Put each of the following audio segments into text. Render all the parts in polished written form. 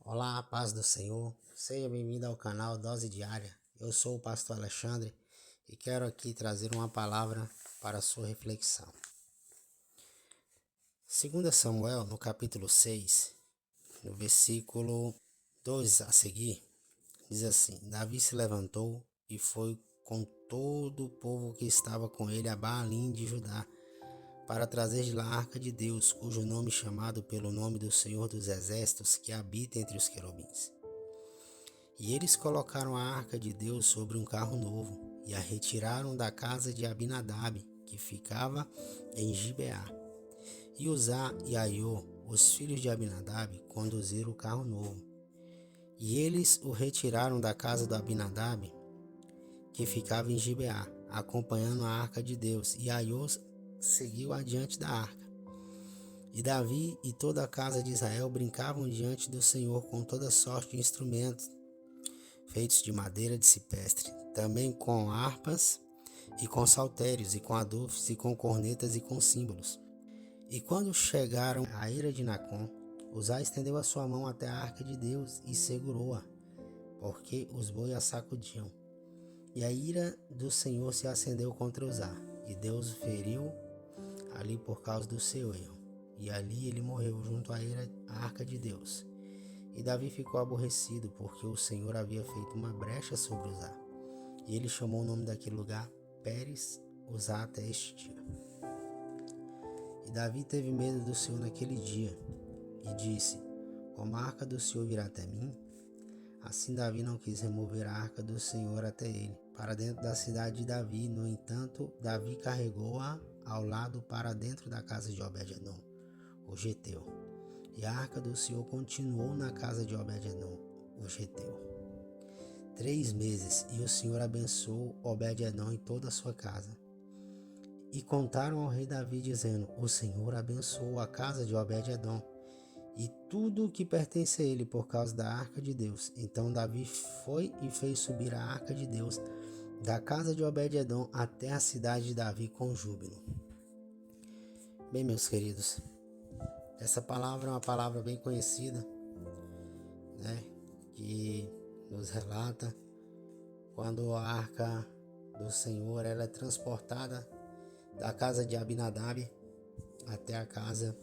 Olá, a paz do Senhor. Seja bem-vindo ao canal Dose Diária. Eu sou o pastor Alexandre e quero aqui trazer uma palavra para a sua reflexão. 2 Samuel, no capítulo 6, no versículo 2 a seguir, diz assim: Davi se levantou e foi com todo o povo que estava com ele a Baalim de Judá, para trazer de lá a arca de Deus, cujo nome chamado pelo nome do Senhor dos Exércitos, que habita entre os querubins. E eles colocaram a arca de Deus sobre um carro novo e a retiraram da casa de Abinadab, que ficava em Gibeá. E Uzá e Aiô, os filhos de Abinadab, conduziram o carro novo. E eles o retiraram da casa do Abinadab, que ficava em Gibeá, acompanhando a arca de Deus. E Aiô seguiu adiante da arca. E Davi e toda a casa de Israel brincavam diante do Senhor com toda sorte de instrumentos feitos de madeira de cipestre, também com harpas e com saltérios, e com adufes, e com cornetas, e com símbolos. E quando chegaram à eira de Nacon, Uzá estendeu a sua mão até a arca de Deus e segurou-a, porque os bois a sacudiam. E a ira do Senhor se acendeu contra Uzá, e Deus o feriu ali por causa do seu erro. E ali ele morreu junto à arca de Deus. E Davi ficou aborrecido, porque o Senhor havia feito uma brecha sobre Uzá. E ele chamou o nome daquele lugar Pérez Uzá até este dia. E Davi teve medo do Senhor naquele dia, e disse: Como a arca do Senhor virá até mim? Assim Davi não quis remover a arca do Senhor até ele, para dentro da cidade de Davi. No entanto, Davi carregou-a ao lado para dentro da casa de Obed-edom, o geteu. E a arca do Senhor continuou na casa de Obed-edom, o geteu, 3 meses, e o Senhor abençoou Obed-edom e toda a sua casa. E contaram ao rei Davi, dizendo: O Senhor abençoou a casa de Obed-edom e tudo o que pertence a ele por causa da arca de Deus. Então Davi foi e fez subir a arca de Deus da casa de Obed-edom até a cidade de Davi com júbilo. Bem, meus queridos, essa palavra é uma palavra bem conhecida, né? Que nos relata quando a arca do Senhor ela é transportada da casa de Abinadab até a casa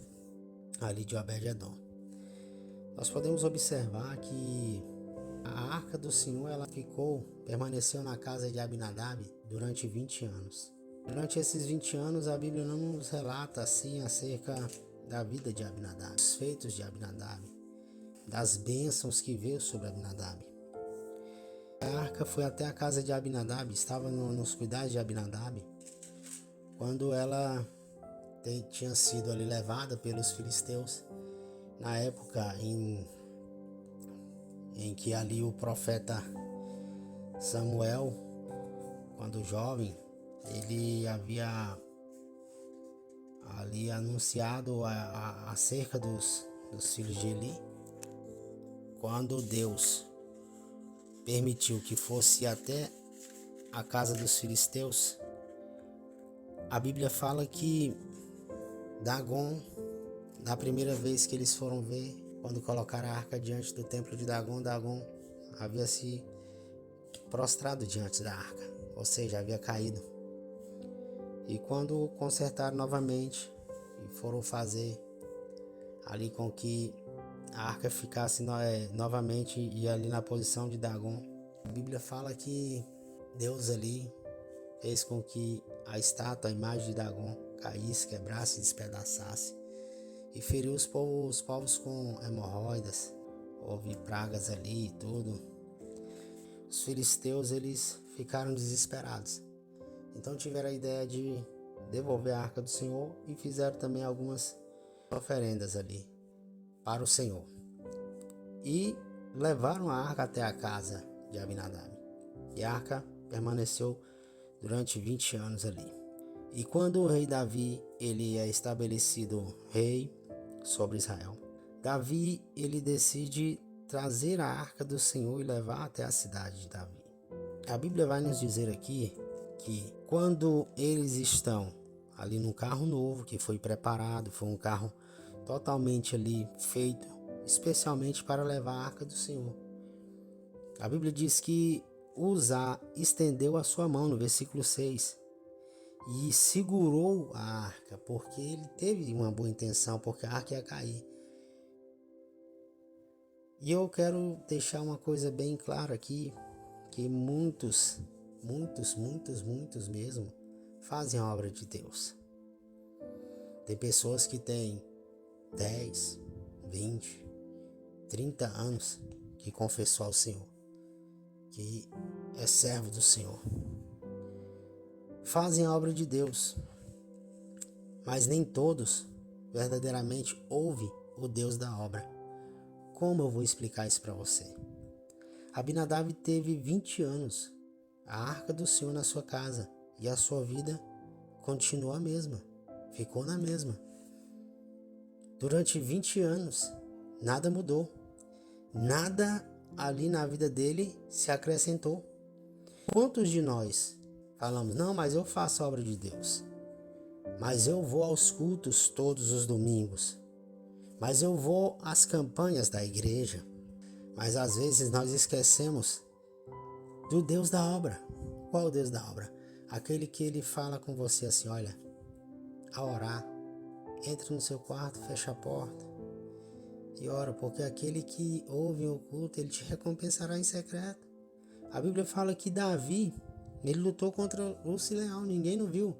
ali de Obed-edom. Nós podemos observar que a arca do Senhor ela permaneceu na casa de Abinadab durante 20 anos. Durante esses 20 anos a Bíblia não nos relata assim acerca da vida de Abinadab, dos feitos de Abinadab, das bênçãos que veio sobre Abinadab. A arca foi até a casa de Abinadab, estava nos cuidados de Abinadab, quando ela tinha sido ali levada pelos filisteus, na época em que ali o profeta Samuel, quando jovem, ele havia ali anunciado acerca dos filhos de Eli. Quando Deus permitiu que fosse até a casa dos filisteus, a Bíblia fala que Dagon, da primeira vez que eles foram ver, quando colocaram a arca diante do templo de Dagon, Dagon havia se prostrado diante da arca, ou seja, havia caído. E quando consertaram novamente e foram fazer ali com que a arca ficasse novamente e ali na posição de Dagon, a Bíblia fala que Deus ali fez com que a estátua, a imagem de Dagon, caísse, quebrasse, despedaçasse e feriu os povos com hemorroidas. Houve pragas ali e tudo. Os filisteus eles ficaram desesperados, então tiveram a ideia de devolver a arca do Senhor e fizeram também algumas oferendas ali para o Senhor e levaram a arca até a casa de Abinadab. E a arca permaneceu durante 20 anos ali. E quando o rei Davi ele é estabelecido rei sobre Israel, Davi ele decide trazer a arca do Senhor e levar até a cidade de Davi. A Bíblia vai nos dizer aqui que quando eles estão ali num carro novo que foi preparado, foi um carro totalmente ali feito especialmente para levar a arca do Senhor. A Bíblia diz que Uzá estendeu a sua mão no versículo 6 e segurou a arca, porque ele teve uma boa intenção, porque a arca ia cair. E eu quero deixar uma coisa bem clara aqui, que muitos mesmo, fazem a obra de Deus. Tem pessoas que têm 10, 20, 30 anos que confessou ao Senhor, que é servo do Senhor. Fazem a obra de Deus, mas nem todos verdadeiramente ouvem o Deus da obra. Como eu vou explicar isso para você? Abinadab teve 20 anos, a arca do Senhor na sua casa, e a sua vida continuou a mesma, ficou na mesma. Durante 20 anos, nada mudou, nada ali na vida dele se acrescentou. Quantos de nós falamos, não, mas eu faço a obra de Deus, mas eu vou aos cultos todos os domingos, mas eu vou às campanhas da igreja, mas às vezes nós esquecemos do Deus da obra. Qual é o Deus da obra? Aquele que ele fala com você assim, olha, a orar, entre no seu quarto, fecha a porta e ora, porque aquele que ouve o culto, ele te recompensará em secreto. A Bíblia fala que Davi, ele lutou contra o urso e leão, ninguém não viu.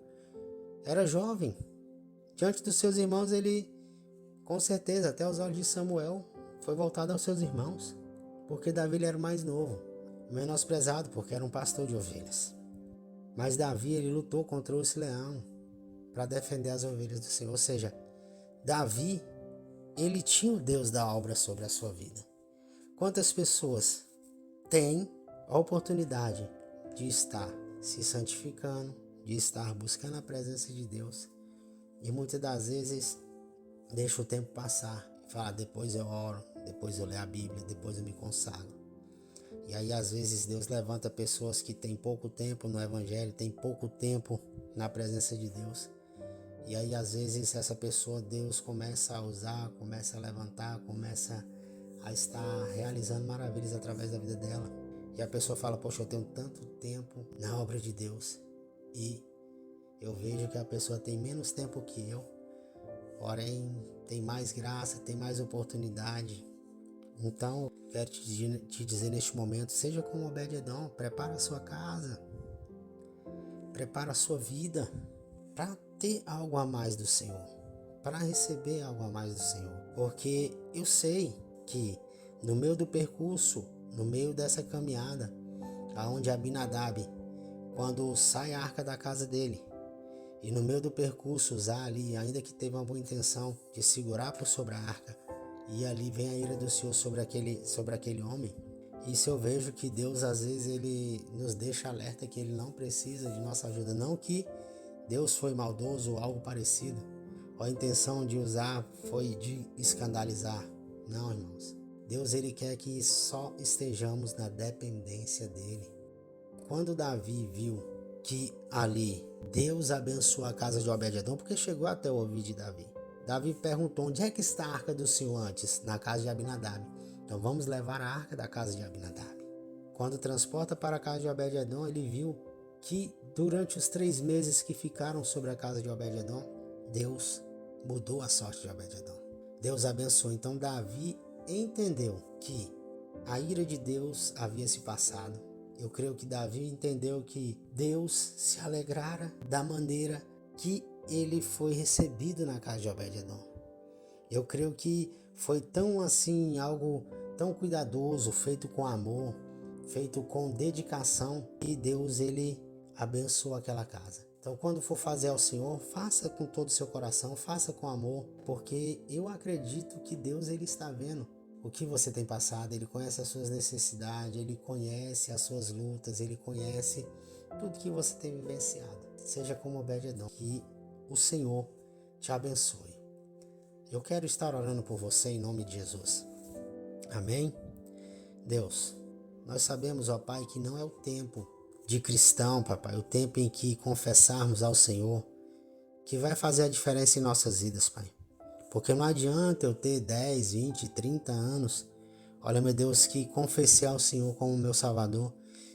Era jovem. Diante dos seus irmãos, ele, com certeza, até os olhos de Samuel, foi voltado aos seus irmãos. Porque Davi ele era o mais novo, menosprezado, porque era um pastor de ovelhas. Mas Davi, ele lutou contra o urso e leão para defender as ovelhas do Senhor. Ou seja, Davi, ele tinha o Deus da obra sobre a sua vida. Quantas pessoas têm a oportunidade de estar se santificando, de estar buscando a presença de Deus, e muitas das vezes deixa o tempo passar e fala, depois eu oro, depois eu leio a Bíblia, depois eu me consagro. E aí às vezes Deus levanta pessoas que têm pouco tempo no Evangelho, têm pouco tempo na presença de Deus. E aí às vezes essa pessoa Deus começa a usar, começa a levantar, começa a estar realizando maravilhas através da vida dela. E a pessoa fala, poxa, eu tenho tanto tempo na obra de Deus e eu vejo que a pessoa tem menos tempo que eu, porém tem mais graça, tem mais oportunidade. Então, quero te dizer neste momento, seja como Obed-Edom, prepara a sua casa, prepara a sua vida para ter algo a mais do Senhor, para receber algo a mais do Senhor. Porque eu sei que no meio do percurso, no meio dessa caminhada, aonde Abinadab, quando sai a arca da casa dele, e no meio do percurso usar ali, ainda que teve uma boa intenção de segurar por sobre a arca, e ali vem a ira do Senhor sobre aquele homem. Isso eu vejo que Deus às vezes ele nos deixa alerta que ele não precisa de nossa ajuda. Não que Deus foi maldoso ou algo parecido, ou a intenção de usar foi de escandalizar. Não, irmãos. Deus ele quer que só estejamos na dependência dele. Quando Davi viu que ali Deus abençoou a casa de Obed-Edom, porque chegou até o ouvido de Davi. Davi perguntou, onde é que está a arca do Senhor antes? Na casa de Abinadab. Então vamos levar a arca da casa de Abinadab. Quando transporta para a casa de Obed-Edom, ele viu que durante os 3 meses que ficaram sobre a casa de Obed-Edom, Deus mudou a sorte de Obed-Edom. Deus abençoou. Então Davi entendeu que a ira de Deus havia se passado. Eu creio que Davi entendeu que Deus se alegrara da maneira que ele foi recebido na casa de Obed-Edom. Eu creio que foi tão assim, algo tão cuidadoso, feito com amor, feito com dedicação, que Deus ele abençoou aquela casa. Então quando for fazer ao Senhor, faça com todo o seu coração, faça com amor, porque eu acredito que Deus ele está vendo o que você tem passado, ele conhece as suas necessidades, ele conhece as suas lutas, ele conhece tudo que você tem vivenciado. Seja como Obed-Edom, que o Senhor te abençoe. Eu quero estar orando por você em nome de Jesus. Amém? Deus, nós sabemos, ó Pai, que não é o tempo de cristão, papai, o tempo em que confessarmos ao Senhor, que vai fazer a diferença em nossas vidas, Pai. Porque não adianta eu ter 10, 20, 30 anos, olha, meu Deus, que confessei ao Senhor como meu Salvador.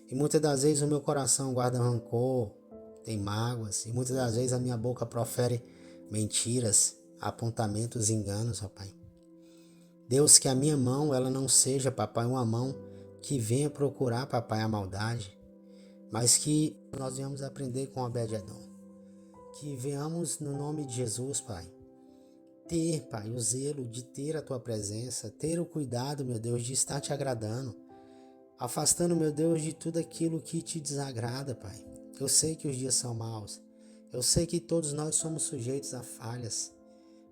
E muitas das vezes o meu coração guarda rancor, tem mágoas. E muitas das vezes a minha boca profere mentiras, apontamentos, enganos, ó Pai. Deus, que a minha mão, ela não seja, papai, uma mão que venha procurar, papai, a maldade, mas que nós venhamos aprender com Obed-Edom. Que venhamos, no nome de Jesus, Pai, ter, Pai, o zelo de ter a Tua presença, ter o cuidado, meu Deus, de estar Te agradando, afastando, meu Deus, de tudo aquilo que Te desagrada, Pai. Eu sei que os dias são maus, eu sei que todos nós somos sujeitos a falhas,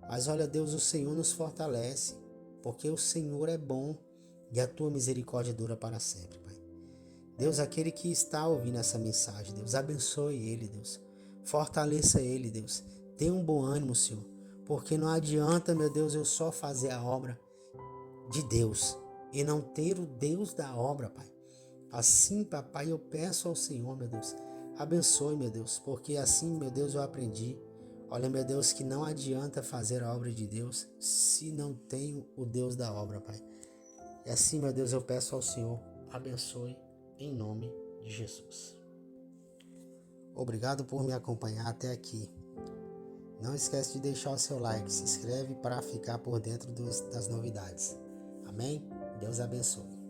mas olha, Deus, o Senhor nos fortalece, porque o Senhor é bom e a Tua misericórdia dura para sempre, Pai. Deus, aquele que está ouvindo essa mensagem, Deus, abençoe ele, Deus. Fortaleça ele, Deus. Tenha um bom ânimo, Senhor. Porque não adianta, meu Deus, eu só fazer a obra de Deus e não ter o Deus da obra, Pai. Assim, papai, eu peço ao Senhor, meu Deus, abençoe, meu Deus, porque assim, meu Deus, eu aprendi. Olha, meu Deus, que não adianta fazer a obra de Deus se não tenho o Deus da obra, Pai. E assim, meu Deus, eu peço ao Senhor, abençoe em nome de Jesus. Obrigado por me acompanhar até aqui. Não esquece de deixar o seu like, se inscreve para ficar por dentro das novidades. Amém? Deus abençoe.